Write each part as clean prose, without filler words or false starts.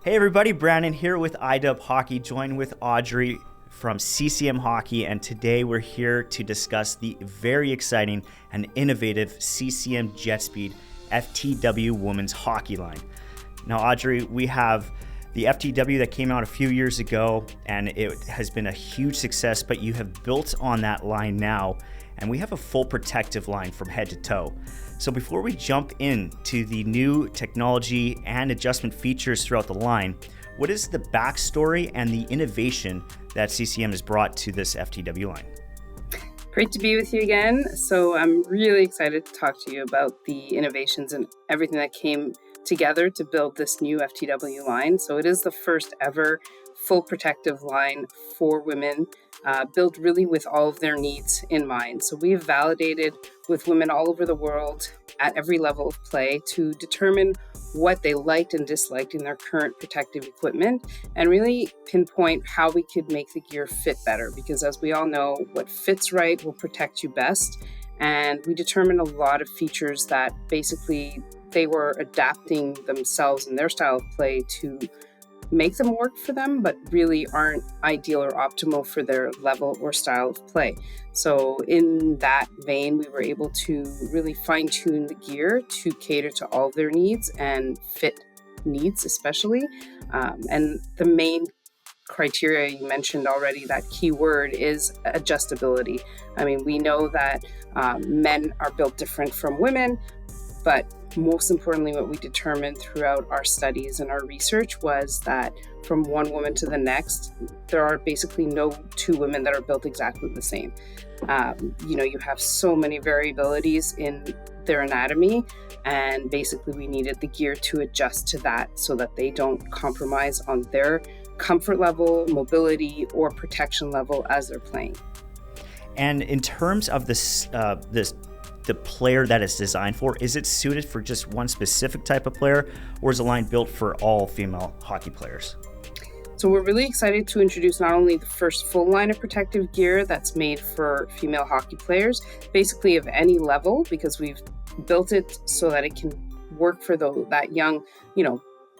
Hey everybody, Brandon here with iDub Hockey, joined with Audrey from CCM Hockey, and today we're here to discuss the very exciting and innovative CCM JetSpeed FTW women's hockey line. Now Audrey, we have the FTW that came out a few years ago and it has been a huge success, but you have built on that line now, and we have a full protective line from head to toe. So before we jump into the new technology and adjustment features throughout the line, what is the backstory and the innovation that CCM has brought to this FTW line? Great to be with you again. So I'm really excited to talk to you about the innovations and everything that came together to build this new FTW line. So it is the first ever full protective line for women, built really with all of their needs in mind. So we've validated with women all over the world at every level of play to determine what they liked and disliked in their current protective equipment and really pinpoint how we could make the gear fit better. Because as we all know, what fits right will protect you best. And we determined a lot of features that basically they were adapting themselves and their style of play to make them work for them, but really aren't ideal or optimal for their level or style of play. So in that vein, we were able to really fine tune the gear to cater to all of their needs and fit needs especially. And the main criteria you mentioned already, that key word is adjustability. I mean, we know that men are built different from women, but most importantly, what we determined throughout our studies and our research was that from one woman to the next, there are basically no two women that are built exactly the same. You have so many variabilities in their anatomy, and basically we needed the gear to adjust to that so that they don't compromise on their comfort level, mobility, or protection level as they're playing. And in terms of the player that it's designed for, is it suited for just one specific type of player, or is the line built for all female hockey players? So we're really excited to introduce not only the first full line of protective gear that's made for female hockey players, basically of any level, because we've built it so that it can work for that young,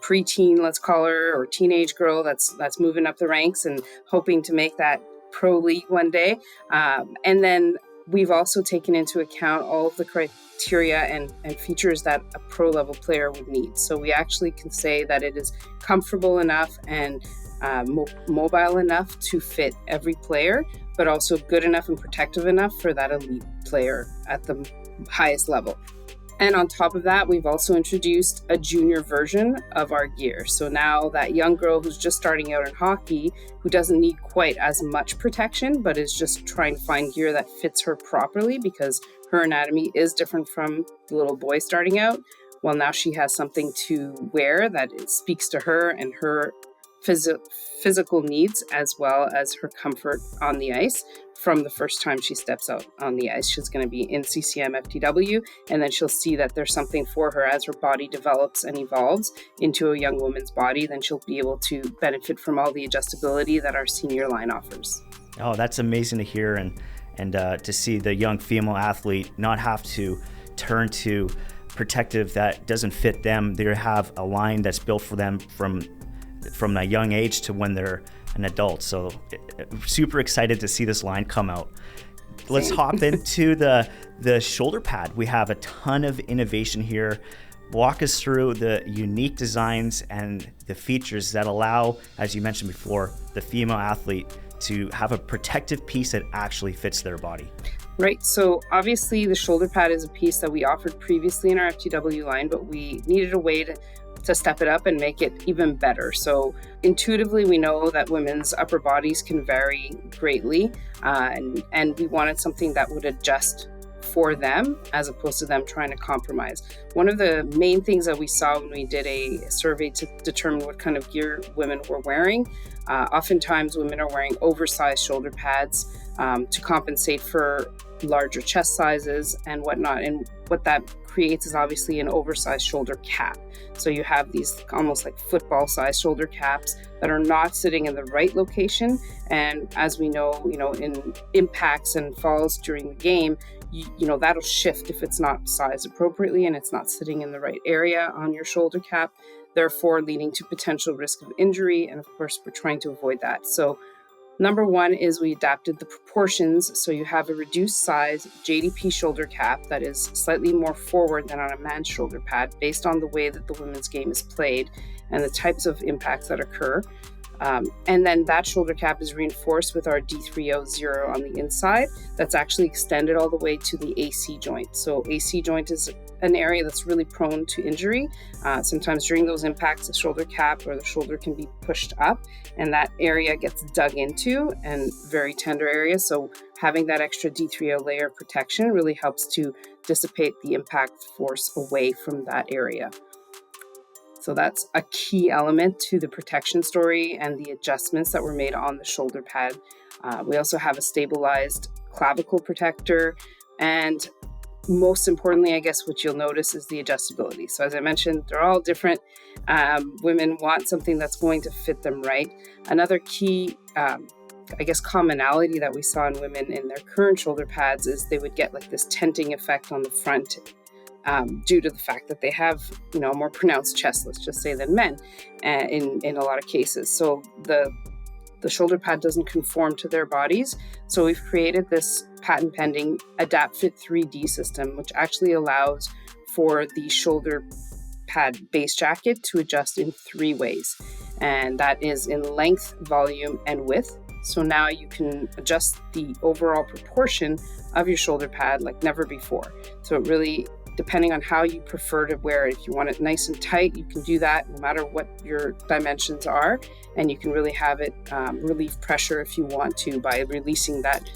preteen, let's call her, or teenage girl that's moving up the ranks and hoping to make that pro league one day. And then we've also taken into account all of the criteria and features that a pro level player would need. So we actually can say that it is comfortable enough and mobile enough to fit every player, but also good enough and protective enough for that elite player at the highest level. And on top of that, we've also introduced a junior version of our gear. So now that young girl who's just starting out in hockey, who doesn't need quite as much protection, but is just trying to find gear that fits her properly because her anatomy is different from the little boy starting out, well, now she has something to wear that speaks to her and her physical needs, as well as her comfort on the ice. From the first time she steps out on the ice, she's going to be in CCM FTW, and then she'll see that there's something for her as her body develops and evolves into a young woman's body. Then she'll be able to benefit from all the adjustability that our senior line offers. Oh, that's amazing to hear, and to see the young female athlete not have to turn to protective that doesn't fit them. They have a line that's built for them from a young age to when they're an adult. So super excited to see this line come out. Let's hop into the shoulder pad. We have a ton of innovation here. Walk us through the unique designs and the features that allow, as you mentioned before, the female athlete to have a protective piece that actually fits their body. Right. So obviously the shoulder pad is a piece that we offered previously in our FTW line, but we needed a way to step it up and make it even better. So intuitively, we know that women's upper bodies can vary greatly, and we wanted something that would adjust for them as opposed to them trying to compromise. One of the main things that we saw when we did a survey to determine what kind of gear women were wearing, oftentimes women are wearing oversized shoulder pads to compensate for larger chest sizes and whatnot. And what that creates is obviously an oversized shoulder cap. So you have these almost like football sized shoulder caps that are not sitting in the right location. And as we know, in impacts and falls during the game, that'll shift if it's not sized appropriately and it's not sitting in the right area on your shoulder cap, therefore leading to potential risk of injury. And of course, we're trying to avoid that. So number one is we adapted the proportions. So you have a reduced size JDP shoulder cap that is slightly more forward than on a man's shoulder pad based on the way that the women's game is played and the types of impacts that occur. And then that shoulder cap is reinforced with our D300 on the inside. That's actually extended all the way to the AC joint. So AC joint is an area that's really prone to injury. Sometimes during those impacts, the shoulder cap or the shoulder can be pushed up and that area gets dug into, and very tender area. So having that extra D300 layer of protection really helps to dissipate the impact force away from that area. So that's a key element to the protection story and the adjustments that were made on the shoulder pad. We also have a stabilized clavicle protector. And most importantly, I guess what you'll notice is the adjustability. So as I mentioned, they're all different. Women want something that's going to fit them right. Another key commonality that we saw in women in their current shoulder pads is they would get like this tenting effect on the front due to the fact that they have, a more pronounced chest, let's just say, than men in a lot of cases. So the shoulder pad doesn't conform to their bodies. So we've created this patent pending Adapt Fit 3D system, which actually allows for the shoulder pad base jacket to adjust in 3 ways. And that is in length, volume, and width. So now you can adjust the overall proportion of your shoulder pad like never before. So it really, depending on how you prefer to wear it, if you want it nice and tight, you can do that no matter what your dimensions are. And you can really have it relieve pressure if you want to by releasing that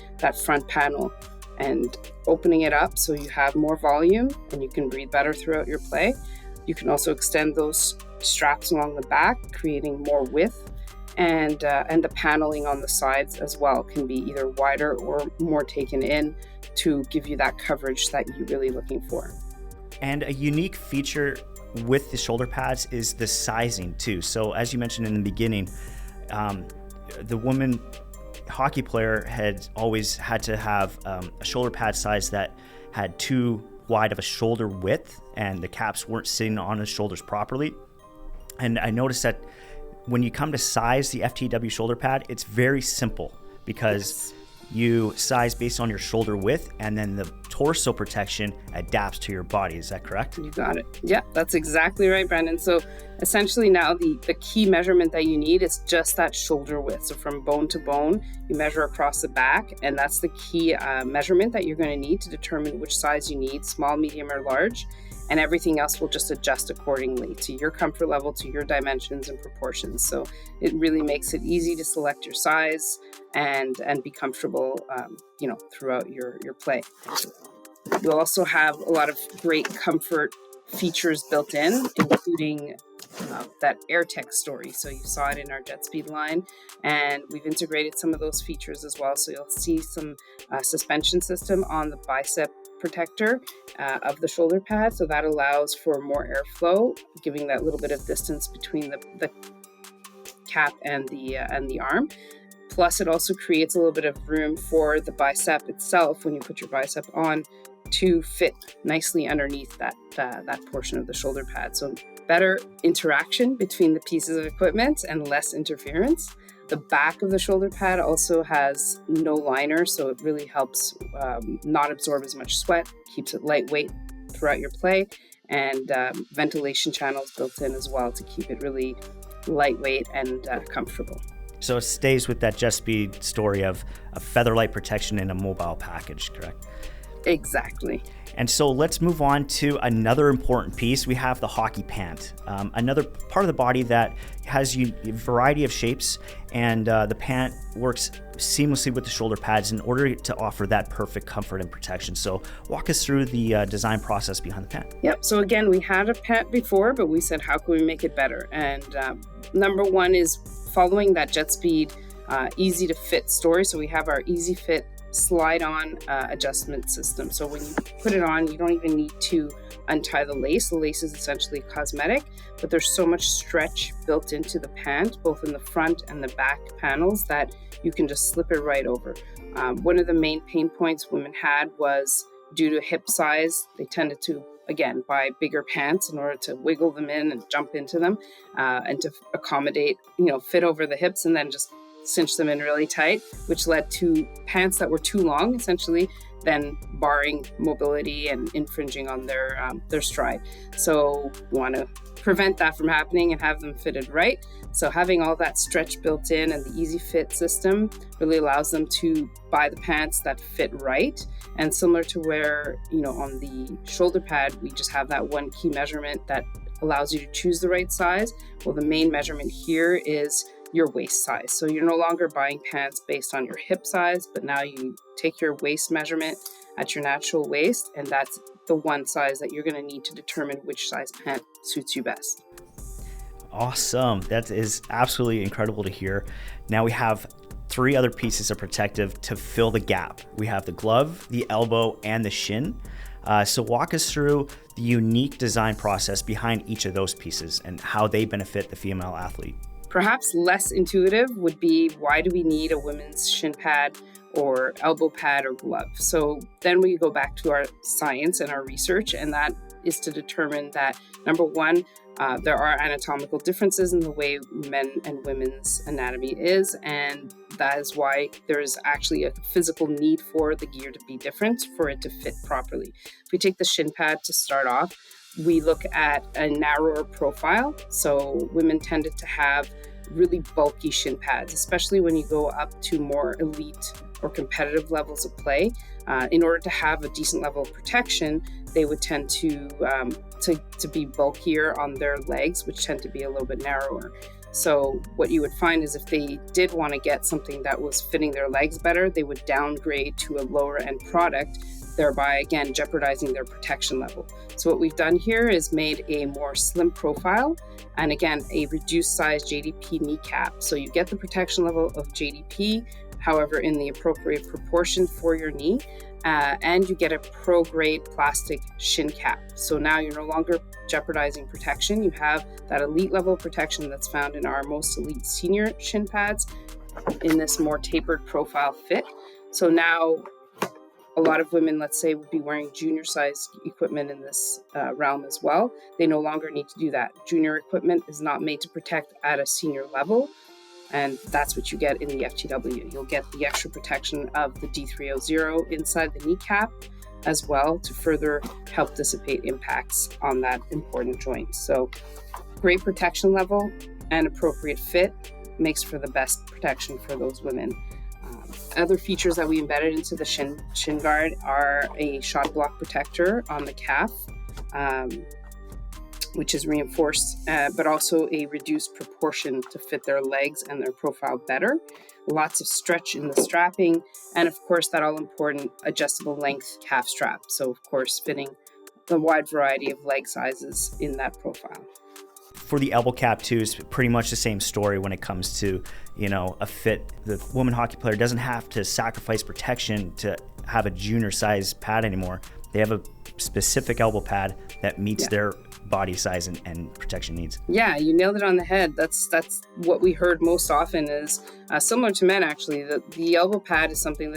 front panel and opening it up so you have more volume and you can breathe better throughout your play. You can also extend those straps along the back, creating more width. And the paneling on the sides as well can be either wider or more taken in to give you that coverage that you're really looking for. And a unique feature with the shoulder pads is the sizing too. So as you mentioned in the beginning, the woman hockey player had always had to have a shoulder pad size that had too wide of a shoulder width and the caps weren't sitting on the shoulders properly. And I noticed that when you come to size the FTW shoulder pad, it's very simple because you size based on your shoulder width and then the torso protection adapts to your body. Is that correct? You got it. Yeah, that's exactly right, Brandon. So essentially now the key measurement that you need is just that shoulder width. So from bone to bone, you measure across the back, and that's the key measurement that you're going to need to determine which size you need, small, medium, or large. And everything else will just adjust accordingly to your comfort level, to your dimensions and proportions. So it really makes it easy to select your size and be comfortable, throughout your play. You'll also have a lot of great comfort features built in, including that AirTech story. So you saw it in our JetSpeed line, and we've integrated some of those features as well. So you'll see some suspension system on the bicep protector of the shoulder pad. So that allows for more airflow, giving that little bit of distance between the cap and the arm. Plus, it also creates a little bit of room for the bicep itself when you put your bicep on to fit nicely underneath that portion of the shoulder pad. So better interaction between the pieces of equipment and less interference. The back of the shoulder pad also has no liner, so it really helps not absorb as much sweat, keeps it lightweight throughout your play, and ventilation channels built in as well to keep it really lightweight and comfortable. So it stays with that JetSpeed story of a featherlight protection in a mobile package, correct? Exactly. And so let's move on to another important piece. We have the hockey pant, another part of the body that has a variety of shapes, and the pant works seamlessly with the shoulder pads in order to offer that perfect comfort and protection. So walk us through the design process behind the pant. Yep. So again, we had a pant before, but we said, how can we make it better? And number one is following that JetSpeed easy to fit story. So we have our easy fit slide on adjustment system. So when you put it on, you don't even need to untie the lace. The lace is essentially cosmetic, but there's so much stretch built into the pant, both in the front and the back panels, that you can just slip it right over. One of the main pain points women had was due to hip size, they tended to, again, buy bigger pants in order to wiggle them in and jump into them and to accommodate, fit over the hips and then just cinch them in really tight, which led to pants that were too long, essentially, then barring mobility and infringing on their stride. So we want to prevent that from happening and have them fitted right. So having all that stretch built in and the easy fit system really allows them to buy the pants that fit right. And similar to where, on the shoulder pad, we just have that one key measurement that allows you to choose the right size. Well, the main measurement here is your waist size. So you're no longer buying pants based on your hip size, but now you take your waist measurement at your natural waist, and that's the one size that you're going to need to determine which size pant suits you best. Awesome. That is absolutely incredible to hear. Now we have 3 other pieces of protective to fill the gap. We have the glove, the elbow, and the shin. So walk us through the unique design process behind each of those pieces and how they benefit the female athlete. Perhaps less intuitive would be, why do we need a women's shin pad or elbow pad or glove? So then we go back to our science and our research, and that is to determine that, number one, there are anatomical differences in the way men and women's anatomy is, and that is why there is actually a physical need for the gear to be different for it to fit properly. If we take the shin pad to start off, we look at a narrower profile. So women tended to have really bulky shin pads, especially when you go up to more elite or competitive levels of play. In order to have a decent level of protection, they would tend to be bulkier on their legs, which tend to be a little bit narrower. So what you would find is if they did want to get something that was fitting their legs better, they would downgrade to a lower end product, thereby, again, jeopardizing their protection level. So what we've done here is made a more slim profile and, again, a reduced size JDP kneecap. So you get the protection level of JDP, however, in the appropriate proportion for your knee, and you get a pro-grade plastic shin cap. So now you're no longer jeopardizing protection. You have that elite level of protection that's found in our most elite senior shin pads in this more tapered profile fit. So now a lot of women, let's say, would be wearing junior size equipment in this realm as well. They no longer need to do that. Junior equipment is not made to protect at a senior level. And that's what you get in the FTW. You'll get the extra protection of the D300 inside the kneecap as well to further help dissipate impacts on that important joint. So great protection level and appropriate fit makes for the best protection for those women. Other features that we embedded into the shin guard are a shot block protector on the calf, which is reinforced, but also a reduced proportion to fit their legs and their profile better. Lots of stretch in the strapping, and of course that all-important adjustable length calf strap. So of course fitting the wide variety of leg sizes in that profile. For the elbow cap too, is pretty much the same story when it comes to, a fit. The woman hockey player doesn't have to sacrifice protection to have a junior size pad anymore. They have a specific elbow pad that meets their body size and protection needs. Yeah, you nailed it on the head. That's what we heard most often is similar to men, actually. The elbow pad is something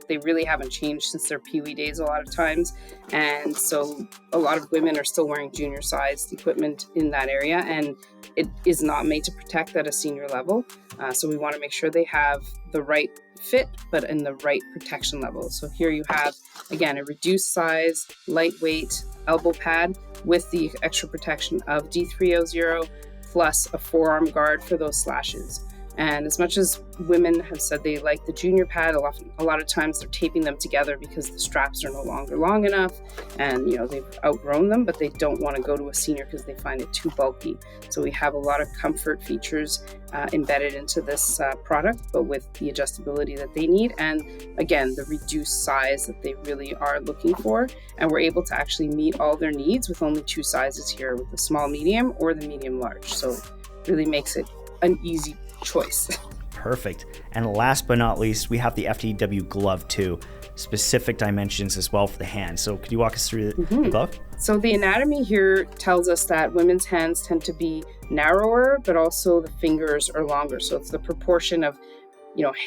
they really haven't changed since their Pee-wee days a lot of times. And so a lot of women are still wearing junior sized equipment in that area, and it is not made to protect at a senior level. So we want to make sure they have the right fit, but in the right protection level. So here you have, again, a reduced size, lightweight elbow pad with the extra protection of D300 plus a forearm guard for those slashes. And as much as women have said they like the junior pad, a lot of times they're taping them together because the straps are no longer long enough and they've outgrown them, but they don't want to go to a senior because they find it too bulky. So we have a lot of comfort features embedded into this product, but with the adjustability that they need, and again, the reduced size that they really are looking for. And we're able to actually meet all their needs with only 2 sizes here, with the small medium or the medium large. So it really makes it an easy choice. Perfect. And last but not least, we have the FTW glove too, specific dimensions as well for the hand. So could you walk us through the glove? So the anatomy here tells us that women's hands tend to be narrower, but also the fingers are longer. So it's the proportion of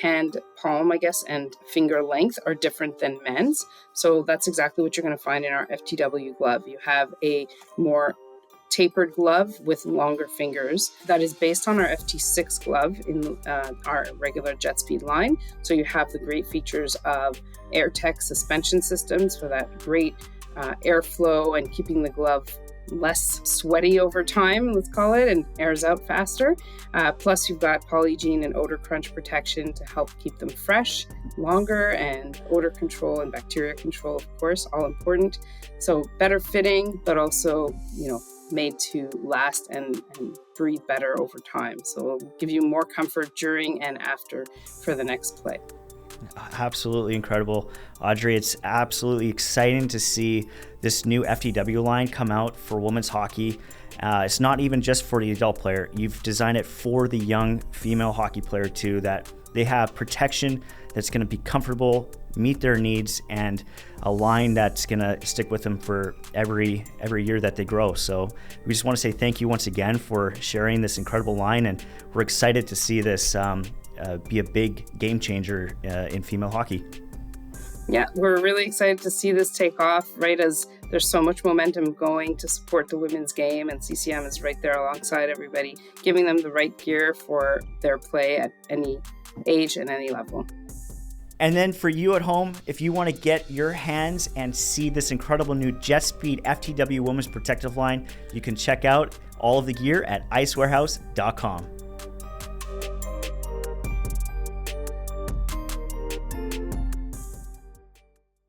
hand palm, I guess, and finger length are different than men's. So that's exactly what you're going to find in our FTW glove. You have a more tapered glove with longer fingers that is based on our FT6 glove in our regular JetSpeed line. So you have the great features of AirTech suspension systems for that great airflow and keeping the glove less sweaty over time, let's call it, and airs out faster. Plus, you've got Polygiene and odor crunch protection to help keep them fresh longer, and odor control and bacteria control, of course, all important. So better fitting, but also, made to last and breathe better over time. So it'll give you more comfort during and after for the next play. Absolutely incredible, Audrey. It's absolutely exciting to see this new FTW line come out for women's hockey. It's not even just for the adult player. You've designed it for the young female hockey player too, that they have protection that's going to be comfortable, meet their needs, and a line that's going to stick with them for every year that they grow. So we just want to say thank you once again for sharing this incredible line, and we're excited to see this be a big game changer in female hockey. Yeah, we're really excited to see this take off, right, as there's so much momentum going to support the women's game, and CCM is right there alongside everybody, giving them the right gear for their play at any age and any level. And then for you at home, if you want to get your hands and see this incredible new JetSpeed FTW Women's Protective line, you can check out all of the gear at icewarehouse.com.